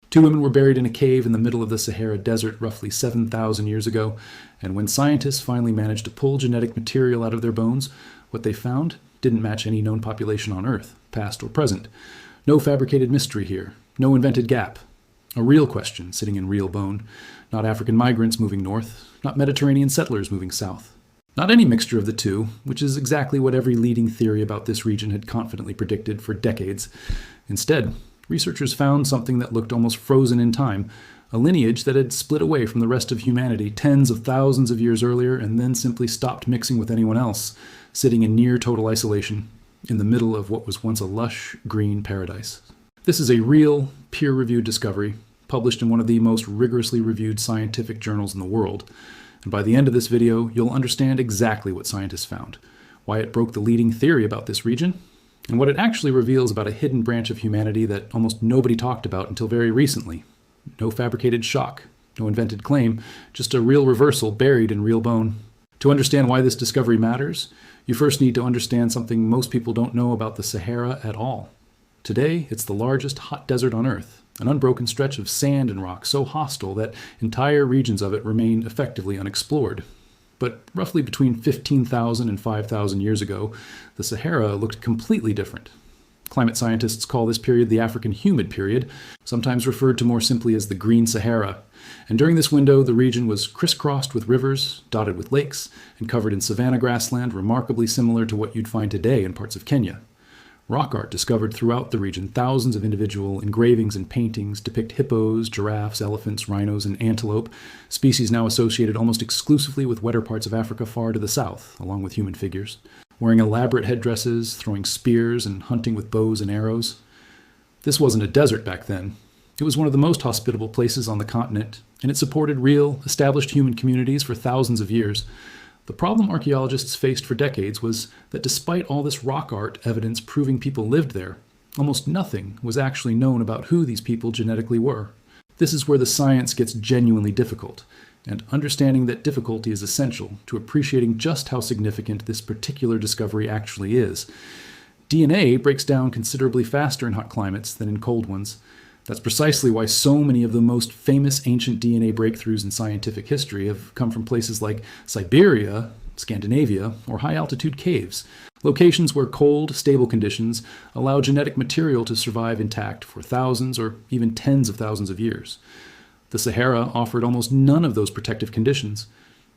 Two women were buried in a cave in the middle of the Sahara Desert roughly 7,000 years ago, and when scientists finally managed to pull genetic material out of their bones, what they found didn't match any known population on Earth, past or present. No fabricated mystery here, no invented gap. A real question sitting in real bone, not African migrants moving north, not Mediterranean settlers moving south. Not any mixture of the two, which is exactly what every leading theory about this region had confidently predicted for decades. Instead, researchers found something that looked almost frozen in time, a lineage that had split away from the rest of humanity tens of thousands of years earlier and then simply stopped mixing with anyone else, sitting in near total isolation, in the middle of what was once a lush, green paradise. This is a real, peer-reviewed discovery, published in one of the most rigorously reviewed scientific journals in the world. And by the end of this video, you'll understand exactly what scientists found, why it broke the leading theory about this region, and what it actually reveals about a hidden branch of humanity that almost nobody talked about until very recently. No fabricated shock, no invented claim, just a real reversal buried in real bone. To understand why this discovery matters, you first need to understand something most people don't know about the Sahara at all. Today, it's the largest hot desert on Earth, an unbroken stretch of sand and rock so hostile that entire regions of it remain effectively unexplored. But roughly between 15,000 and 5,000 years ago, the Sahara looked completely different. Climate scientists call this period the African humid period, sometimes referred to more simply as the Green Sahara. And during this window, the region was crisscrossed with rivers, dotted with lakes, and covered in savanna grassland remarkably similar to what you'd find today in parts of Kenya. Rock art discovered throughout the region, thousands of individual engravings and paintings depict hippos, giraffes, elephants, rhinos, and antelope, species now associated almost exclusively with wetter parts of Africa far to the south, along with human figures, wearing elaborate headdresses, throwing spears, and hunting with bows and arrows. This wasn't a desert back then. It was one of the most hospitable places on the continent, and it supported real, established human communities for thousands of years. The problem archaeologists faced for decades was that despite all this rock art evidence proving people lived there, almost nothing was actually known about who these people genetically were. This is where the science gets genuinely difficult, and understanding that difficulty is essential to appreciating just how significant this particular discovery actually is. DNA breaks down considerably faster in hot climates than in cold ones. That's precisely why so many of the most famous ancient DNA breakthroughs in scientific history have come from places like Siberia, Scandinavia, or high-altitude caves, locations where cold, stable conditions allow genetic material to survive intact for thousands or even tens of thousands of years. The Sahara offered almost none of those protective conditions.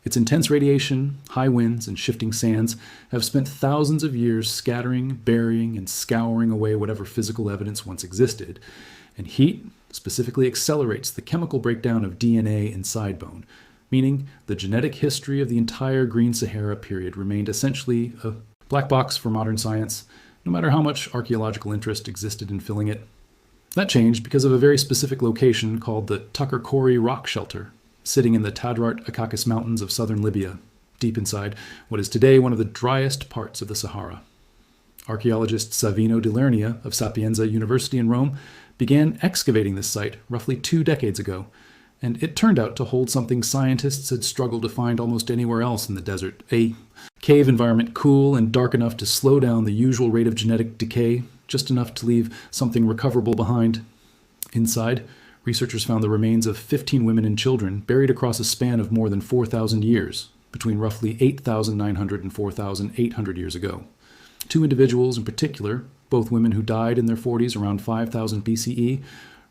Its intense radiation, high winds, and shifting sands have spent thousands of years scattering, burying, and scouring away whatever physical evidence once existed. And heat specifically accelerates the chemical breakdown of DNA inside bone, meaning the genetic history of the entire Green Sahara period remained essentially a black box for modern science, no matter how much archaeological interest existed in filling it. That changed because of a very specific location called the Corory rock shelter, sitting in the Tadrart Akakis Mountains of southern Libya, deep inside what is today one of the driest parts of the Sahara. Archaeologist Savino di Lernia of Sapienza University in Rome began excavating this site roughly 2 decades ago, and it turned out to hold something scientists had struggled to find almost anywhere else in the desert, a cave environment cool and dark enough to slow down the usual rate of genetic decay, just enough to leave something recoverable behind. Inside, researchers found the remains of 15 women and children buried across a span of more than 4,000 years, between roughly 8,900 and 4,800 years ago. 2 individuals in particular, both women who died in their 40s around 5000 BCE,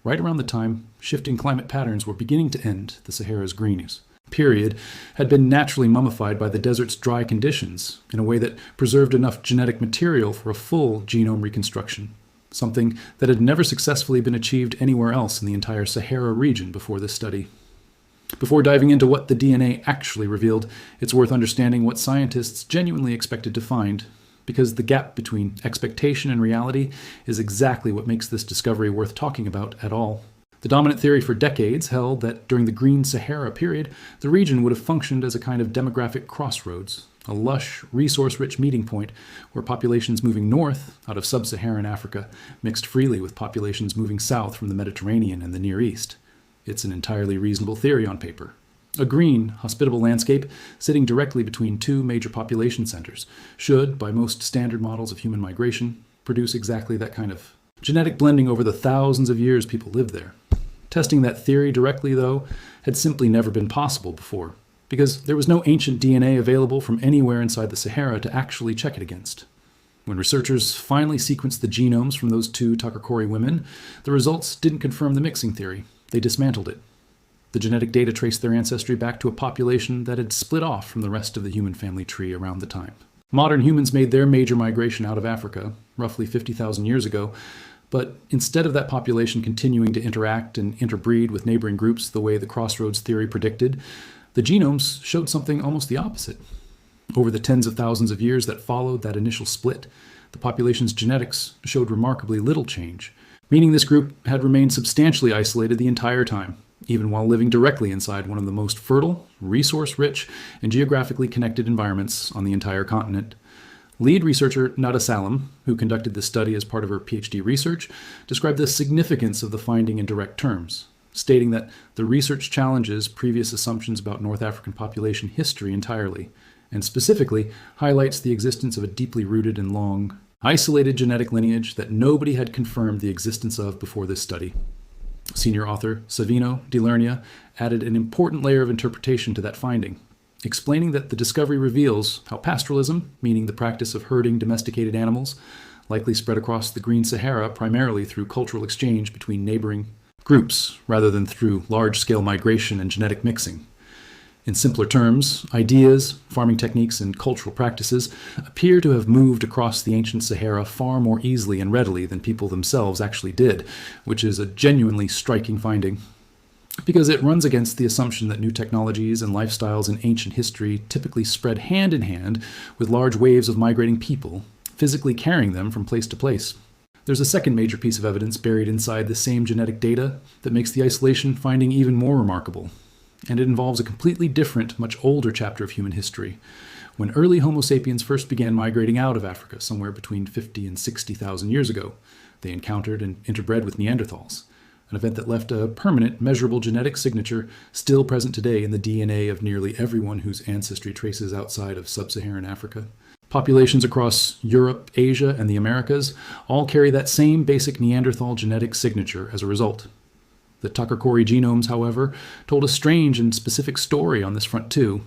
right around the time shifting climate patterns were beginning to end the Sahara's greenness period, had been naturally mummified by the desert's dry conditions in a way that preserved enough genetic material for a full genome reconstruction, something that had never successfully been achieved anywhere else in the entire Sahara region before this study. Before diving into what the DNA actually revealed, it's worth understanding what scientists genuinely expected to find, because the gap between expectation and reality is exactly what makes this discovery worth talking about at all. The dominant theory for decades held that during the Green Sahara period, the region would have functioned as a kind of demographic crossroads, a lush, resource-rich meeting point where populations moving north out of sub-Saharan Africa mixed freely with populations moving south from the Mediterranean and the Near East. It's an entirely reasonable theory on paper. A green, hospitable landscape sitting directly between 2 major population centers should, by most standard models of human migration, produce exactly that kind of genetic blending over the thousands of years people lived there. Testing that theory directly, though, had simply never been possible before, because there was no ancient DNA available from anywhere inside the Sahara to actually check it against. When researchers finally sequenced the genomes from those two Corory women, the results didn't confirm the mixing theory. They dismantled it. The genetic data traced their ancestry back to a population that had split off from the rest of the human family tree around the time. Modern humans made their major migration out of Africa, roughly 50,000 years ago, but instead of that population continuing to interact and interbreed with neighboring groups the way the crossroads theory predicted, the genomes showed something almost the opposite. Over the tens of thousands of years that followed that initial split, the population's genetics showed remarkably little change, meaning this group had remained substantially isolated the entire time, even while living directly inside one of the most fertile, resource-rich, and geographically connected environments on the entire continent. Lead researcher Nada Salam, who conducted this study as part of her PhD research, described the significance of the finding in direct terms, stating that the research challenges previous assumptions about North African population history entirely, and specifically highlights the existence of a deeply rooted and long, isolated genetic lineage that nobody had confirmed the existence of before this study. Senior author Savino Di Lernia added an important layer of interpretation to that finding, explaining that the discovery reveals how pastoralism, meaning the practice of herding domesticated animals, likely spread across the Green Sahara primarily through cultural exchange between neighboring groups rather than through large-scale migration and genetic mixing. In simpler terms, ideas, farming techniques, and cultural practices appear to have moved across the ancient Sahara far more easily and readily than people themselves actually did, which is a genuinely striking finding, because it runs against the assumption that new technologies and lifestyles in ancient history typically spread hand in hand with large waves of migrating people, physically carrying them from place to place. There's a second major piece of evidence buried inside the same genetic data that makes the isolation finding even more remarkable. And it involves a completely different, much older chapter of human history, when early Homo sapiens first began migrating out of Africa somewhere between 50 and 60,000 years ago. They encountered and interbred with Neanderthals, an event that left a permanent, measurable genetic signature still present today in the DNA of nearly everyone whose ancestry traces outside of sub-Saharan Africa. Populations across Europe, Asia, and the Americas all carry that same basic Neanderthal genetic signature as a result. The Corory genomes, however, told a strange and specific story on this front too.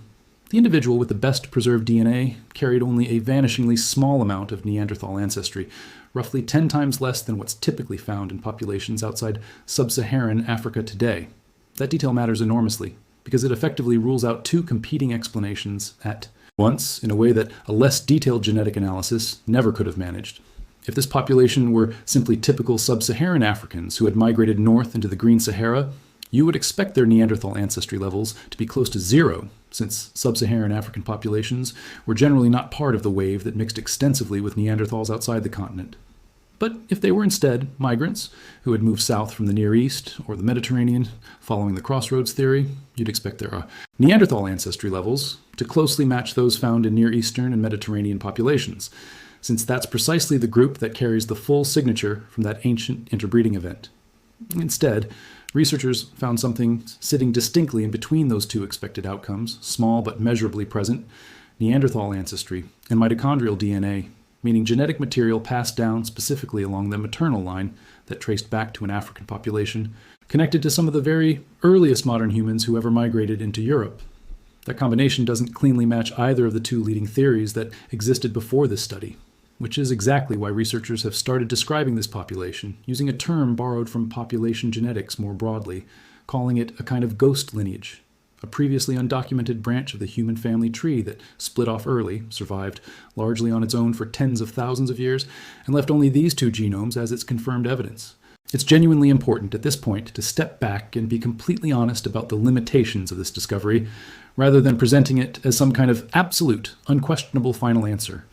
The individual with the best preserved DNA carried only a vanishingly small amount of Neanderthal ancestry, roughly 10 times less than what's typically found in populations outside sub-Saharan Africa today. That detail matters enormously, because it effectively rules out two competing explanations at once in a way that a less detailed genetic analysis never could have managed. If this population were simply typical sub-Saharan Africans who had migrated north into the Green Sahara, you would expect their Neanderthal ancestry levels to be close to zero, since sub-Saharan African populations were generally not part of the wave that mixed extensively with Neanderthals outside the continent. But if they were instead migrants who had moved south from the Near East or the Mediterranean following the crossroads theory, you'd expect their Neanderthal ancestry levels to closely match those found in Near Eastern and Mediterranean populations, since that's precisely the group that carries the full signature from that ancient interbreeding event. Instead, researchers found something sitting distinctly in between those two expected outcomes, small but measurably present, Neanderthal ancestry and mitochondrial DNA, meaning genetic material passed down specifically along the maternal line that traced back to an African population, connected to some of the very earliest modern humans who ever migrated into Europe. That combination doesn't cleanly match either of the two leading theories that existed before this study, which is exactly why researchers have started describing this population using a term borrowed from population genetics more broadly, calling it a kind of ghost lineage, a previously undocumented branch of the human family tree that split off early, survived largely on its own for tens of thousands of years, and left only these two genomes as its confirmed evidence. It's genuinely important at this point to step back and be completely honest about the limitations of this discovery, rather than presenting it as some kind of absolute, unquestionable final answer.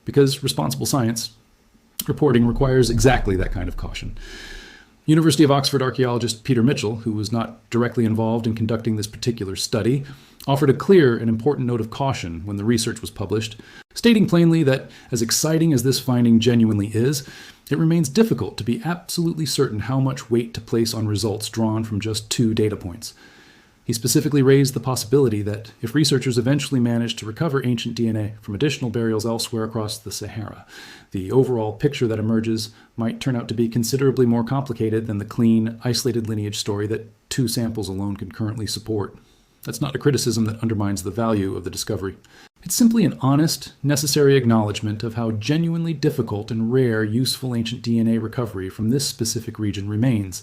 Because responsible science reporting requires exactly that kind of caution. University of Oxford archaeologist Peter Mitchell, who was not directly involved in conducting this particular study, offered a clear and important note of caution when the research was published, stating plainly that, as exciting as this finding genuinely is, it remains difficult to be absolutely certain how much weight to place on results drawn from just two data points. He specifically raised the possibility that if researchers eventually managed to recover ancient DNA from additional burials elsewhere across the Sahara, the overall picture that emerges might turn out to be considerably more complicated than the clean, isolated lineage story that 2 samples alone can currently support. That's not a criticism that undermines the value of the discovery. It's simply an honest, necessary acknowledgement of how genuinely difficult and rare useful ancient DNA recovery from this specific region remains,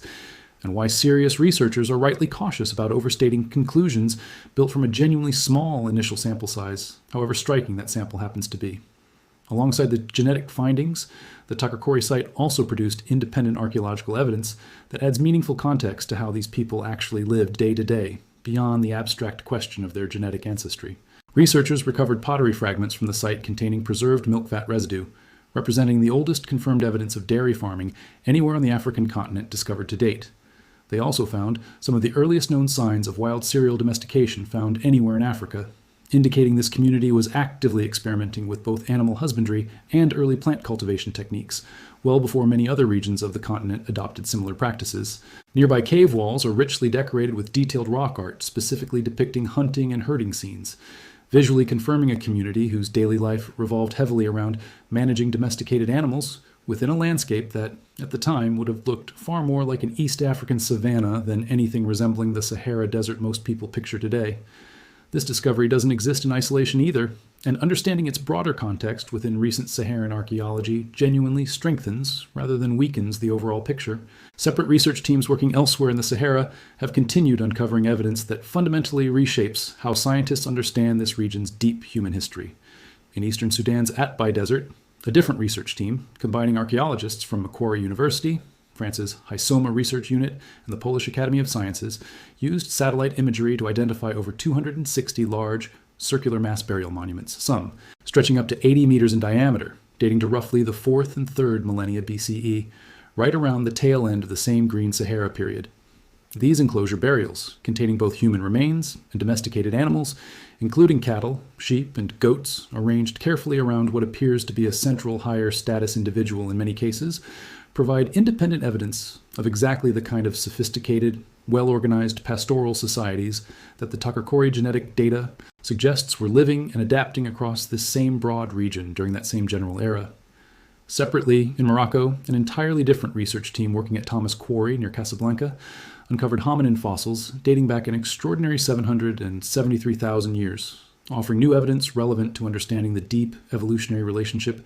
and why serious researchers are rightly cautious about overstating conclusions built from a genuinely small initial sample size, however striking that sample happens to be. Alongside the genetic findings, the Corory site also produced independent archaeological evidence that adds meaningful context to how these people actually lived day to day, beyond the abstract question of their genetic ancestry. Researchers recovered pottery fragments from the site containing preserved milk fat residue, representing the oldest confirmed evidence of dairy farming anywhere on the African continent discovered to date. They also found some of the earliest known signs of wild cereal domestication found anywhere in Africa, indicating this community was actively experimenting with both animal husbandry and early plant cultivation techniques, well before many other regions of the continent adopted similar practices. Nearby cave walls are richly decorated with detailed rock art, specifically depicting hunting and herding scenes, visually confirming a community whose daily life revolved heavily around managing domesticated animals within a landscape that, at the time, would have looked far more like an East African savanna than anything resembling the Sahara Desert most people picture today. This discovery doesn't exist in isolation either, and understanding its broader context within recent Saharan archaeology genuinely strengthens, rather than weakens, the overall picture. Separate research teams working elsewhere in the Sahara have continued uncovering evidence that fundamentally reshapes how scientists understand this region's deep human history. In eastern Sudan's Atbai Desert, a different research team, combining archaeologists from Corory University, France's Hysoma Research Unit, and the Polish Academy of Sciences, used satellite imagery to identify over 260 large, circular mass burial monuments, some stretching up to 80 meters in diameter, dating to roughly the 4th and 3rd millennia BCE, right around the tail end of the same Green Sahara period. These enclosure burials, containing both human remains and domesticated animals, including cattle, sheep, and goats, arranged carefully around what appears to be a central higher status individual in many cases, provide independent evidence of exactly the kind of sophisticated, well-organized pastoral societies that the Corory genetic data suggests were living and adapting across this same broad region during that same general era. Separately, in Morocco, an entirely different research team working at Thomas Quarry near Casablanca uncovered hominin fossils dating back an extraordinary 773,000 years, offering new evidence relevant to understanding the deep evolutionary relationship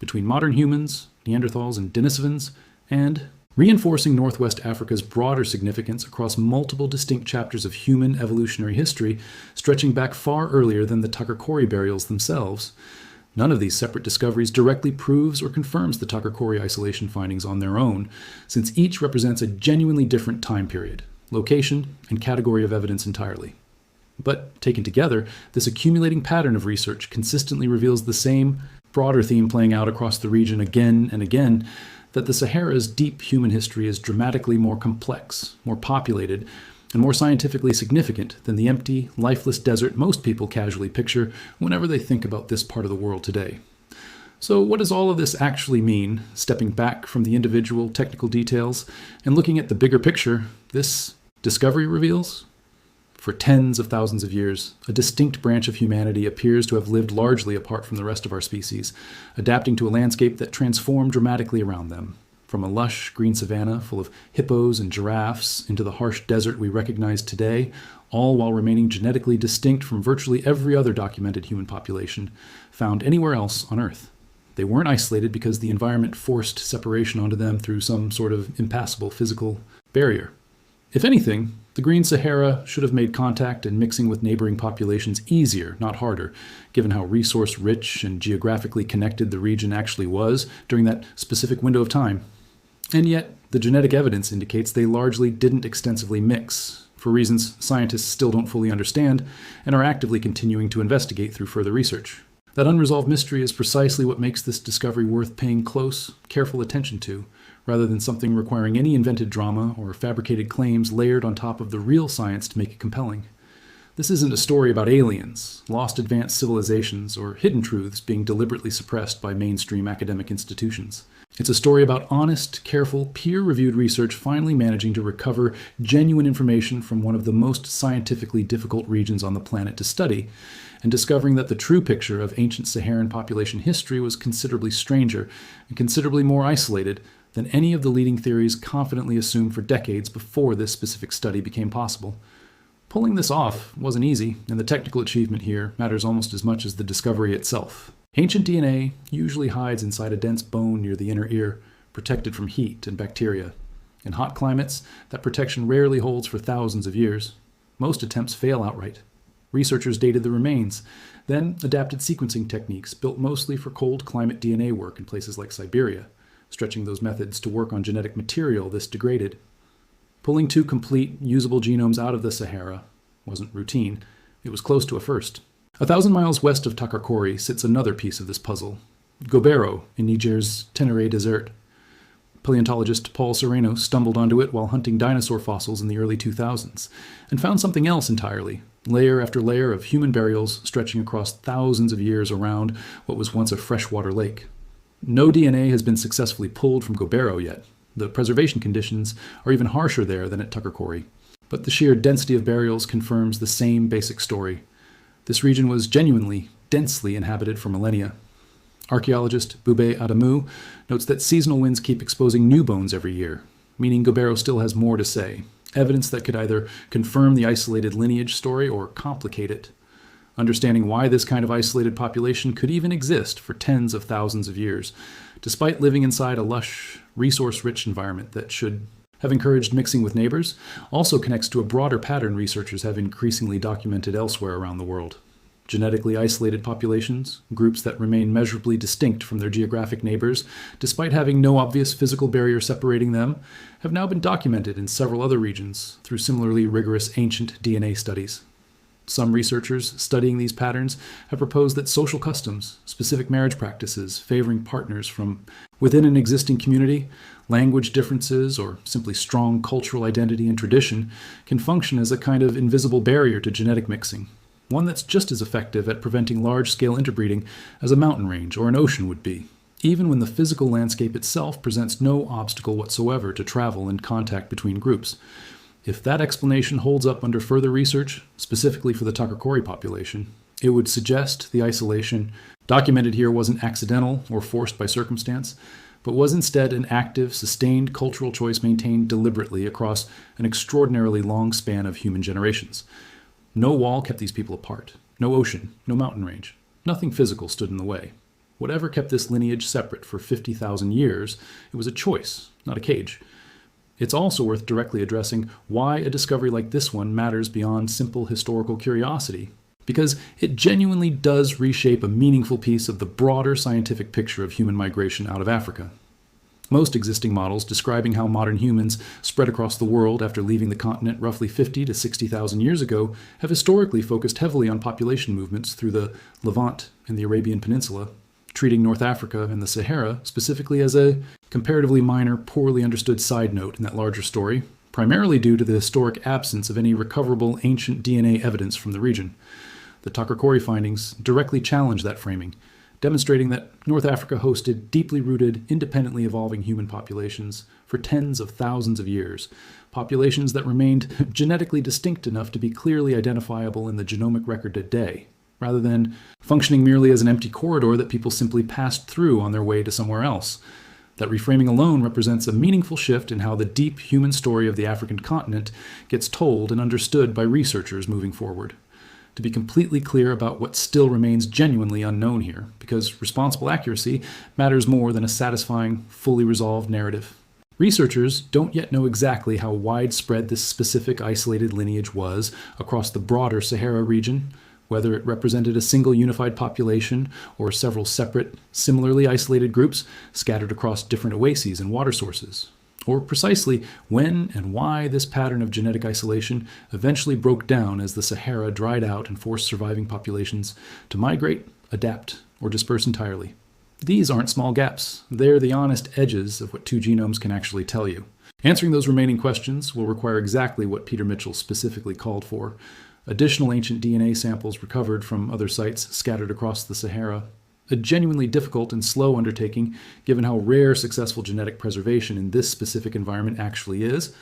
between modern humans, Neanderthals, and Denisovans, and reinforcing Northwest Africa's broader significance across multiple distinct chapters of human evolutionary history stretching back far earlier than the Corory burials themselves. None of these separate discoveries directly proves or confirms the Corory isolation findings on their own, since each represents a genuinely different time period, location, and category of evidence entirely. But taken together, this accumulating pattern of research consistently reveals the same broader theme playing out across the region again and again, that the Sahara's deep human history is dramatically more complex, more populated, and more scientifically significant than the empty, lifeless desert most people casually picture whenever they think about this part of the world today. So what does all of this actually mean, stepping back from the individual technical details and looking at the bigger picture this discovery reveals? For tens of thousands of years, a distinct branch of humanity appears to have lived largely apart from the rest of our species, adapting to a landscape that transformed dramatically around them. From a lush green savanna full of hippos and giraffes into the harsh desert we recognize today, all while remaining genetically distinct from virtually every other documented human population found anywhere else on Earth. They weren't isolated because the environment forced separation onto them through some sort of impassable physical barrier. If anything, the Green Sahara should have made contact and mixing with neighboring populations easier, not harder, given how resource-rich and geographically connected the region actually was during that specific window of time. And yet, the genetic evidence indicates they largely didn't extensively mix, for reasons scientists still don't fully understand and are actively continuing to investigate through further research. That unresolved mystery is precisely what makes this discovery worth paying close, careful attention to, rather than something requiring any invented drama or fabricated claims layered on top of the real science to make it compelling. This isn't a story about aliens, lost advanced civilizations, or hidden truths being deliberately suppressed by mainstream academic institutions. It's a story about honest, careful, peer-reviewed research finally managing to recover genuine information from one of the most scientifically difficult regions on the planet to study, and discovering that the true picture of ancient Saharan population history was considerably stranger and considerably more isolated than any of the leading theories confidently assumed for decades before this specific study became possible. Pulling this off wasn't easy, and the technical achievement here matters almost as much as the discovery itself. Ancient DNA usually hides inside a dense bone near the inner ear, protected from heat and bacteria. In hot climates, that protection rarely holds for thousands of years. Most attempts fail outright. Researchers dated the remains, then adapted sequencing techniques built mostly for cold climate DNA work in places like Siberia, stretching those methods to work on genetic material this degraded. Pulling two complete, usable genomes out of the Sahara wasn't routine. It was close to a first. 1,000 miles west of Corory sits another piece of this puzzle, Gobero in Niger's Sahara Desert. Paleontologist Paul Sereno stumbled onto it while hunting dinosaur fossils in the early 2000s, and found something else entirely, layer after layer of human burials stretching across thousands of years around what was once a freshwater lake. No DNA has been successfully pulled from Gobero yet. The preservation conditions are even harsher there than at Corory. But the sheer density of burials confirms the same basic story. This region was genuinely, densely inhabited for millennia. Archaeologist Boubé Adamou notes that seasonal winds keep exposing new bones every year, meaning Gobero still has more to say, evidence that could either confirm the isolated lineage story or complicate it. Understanding why this kind of isolated population could even exist for tens of thousands of years, despite living inside a lush, resource-rich environment that should have encouraged mixing with neighbors, also connects to a broader pattern researchers have increasingly documented elsewhere around the world. Genetically isolated populations, groups that remain measurably distinct from their geographic neighbors, despite having no obvious physical barrier separating them, have now been documented in several other regions through similarly rigorous ancient DNA studies. Some researchers studying these patterns have proposed that social customs, specific marriage practices favoring partners from within an existing community, language differences, or simply strong cultural identity and tradition can function as a kind of invisible barrier to genetic mixing, one that's just as effective at preventing large-scale interbreeding as a mountain range or an ocean would be, even when the physical landscape itself presents no obstacle whatsoever to travel and contact between groups. If that explanation holds up under further research, specifically for the Corory population, it would suggest the isolation documented here wasn't accidental or forced by circumstance, but was instead an active, sustained cultural choice maintained deliberately across an extraordinarily long span of human generations. No wall kept these people apart, no ocean, no mountain range. Nothing physical stood in the way. Whatever kept this lineage separate for 50,000 years, it was a choice, not a cage. It's also worth directly addressing why a discovery like this one matters beyond simple historical curiosity, because it genuinely does reshape a meaningful piece of the broader scientific picture of human migration out of Africa. Most existing models describing how modern humans spread across the world after leaving the continent roughly 50 to 60,000 years ago have historically focused heavily on population movements through the Levant and the Arabian Peninsula, treating North Africa and the Sahara specifically as a comparatively minor, poorly understood side note in that larger story, primarily due to the historic absence of any recoverable ancient DNA evidence from the region. The Corory findings directly challenge that framing, demonstrating that North Africa hosted deeply rooted, independently evolving human populations for tens of thousands of years, populations that remained genetically distinct enough to be clearly identifiable in the genomic record today, rather than functioning merely as an empty corridor that people simply passed through on their way to somewhere else. That reframing alone represents a meaningful shift in how the deep human story of the African continent gets told and understood by researchers moving forward. To be completely clear about what still remains genuinely unknown here, because responsible accuracy matters more than a satisfying, fully resolved narrative. Researchers don't yet know exactly how widespread this specific isolated lineage was across the broader Sahara region, whether it represented a single unified population or several separate, similarly isolated groups scattered across different oases and water sources, or precisely when and why this pattern of genetic isolation eventually broke down as the Sahara dried out and forced surviving populations to migrate, adapt, or disperse entirely. These aren't small gaps. They're the honest edges of what two genomes can actually tell you. Answering those remaining questions will require exactly what Peter Mitchell specifically called for: additional ancient DNA samples recovered from other sites scattered across the Sahara, A genuinely difficult and slow undertaking, given how rare successful genetic preservation in this specific environment actually is,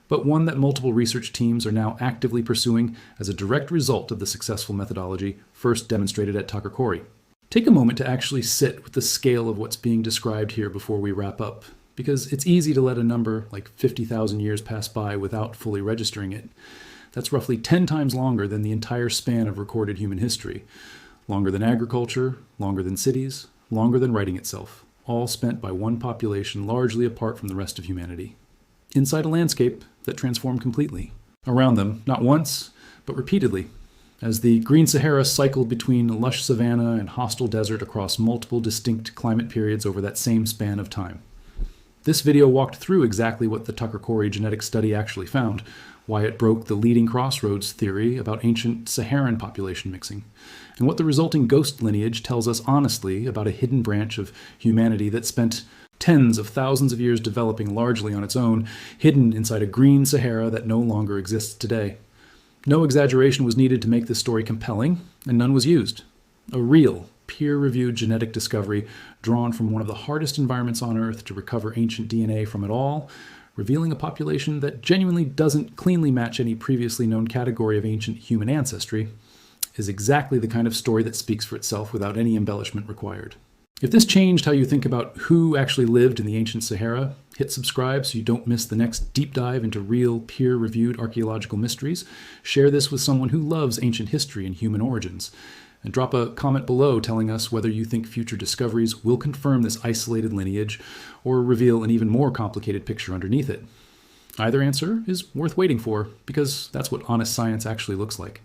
but one that multiple research teams are now actively pursuing as a direct result of the successful methodology first demonstrated at Corory. Take a moment to actually sit with the scale of what's being described here before we wrap up, because it's easy to let a number like 50,000 years pass by without fully registering it. That's roughly 10 times longer than the entire span of recorded human history. Longer than agriculture, longer than cities, longer than writing itself, all spent by one population largely apart from the rest of humanity. Inside a landscape that transformed completely. Around them, not once, but repeatedly, as the Green Sahara cycled between lush savanna and hostile desert across multiple distinct climate periods over that same span of time. This video walked through exactly what the Corory genetic study actually found, why it broke the leading crossroads theory about ancient Saharan population mixing, and what the resulting ghost lineage tells us honestly about a hidden branch of humanity that spent tens of thousands of years developing largely on its own, hidden inside a green Sahara that no longer exists today. No exaggeration was needed to make this story compelling, and none was used. A real, peer-reviewed genetic discovery drawn from one of the hardest environments on Earth to recover ancient DNA from it all, revealing a population that genuinely doesn't cleanly match any previously known category of ancient human ancestry, is exactly the kind of story that speaks for itself without any embellishment required. If this changed how you think about who actually lived in the ancient Sahara, hit subscribe so you don't miss the next deep dive into real, peer-reviewed archaeological mysteries. Share this with someone who loves ancient history and human origins. And drop a comment below telling us whether you think future discoveries will confirm this isolated lineage or reveal an even more complicated picture underneath it. Either answer is worth waiting for, because that's what honest science actually looks like.